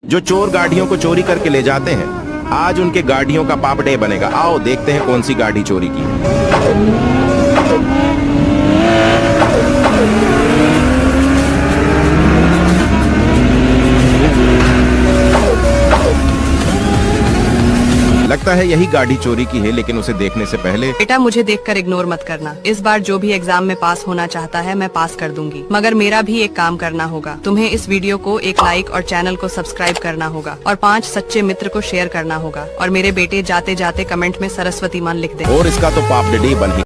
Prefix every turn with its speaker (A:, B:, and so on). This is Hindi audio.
A: जो चोर गाड़ियों को चोरी करके ले जाते हैं, आज उनके गाड़ियों का पाप डे बनेगा। आओ देखते हैं कौन सी गाड़ी चोरी की। लगता है यही गाड़ी चोरी की है, लेकिन उसे देखने से पहले
B: बेटा मुझे देखकर इग्नोर मत करना। इस बार जो भी एग्जाम में पास होना चाहता है मैं पास कर दूंगी, मगर मेरा भी एक काम करना होगा। तुम्हें इस वीडियो को एक लाइक और चैनल को सब्सक्राइब करना होगा और 5 सच्चे मित्र को शेयर करना होगा। और मेरे बेटे जाते जाते कमेंट में सरस्वती मान लिख दे।
A: और इसका तो पाप डे बन ही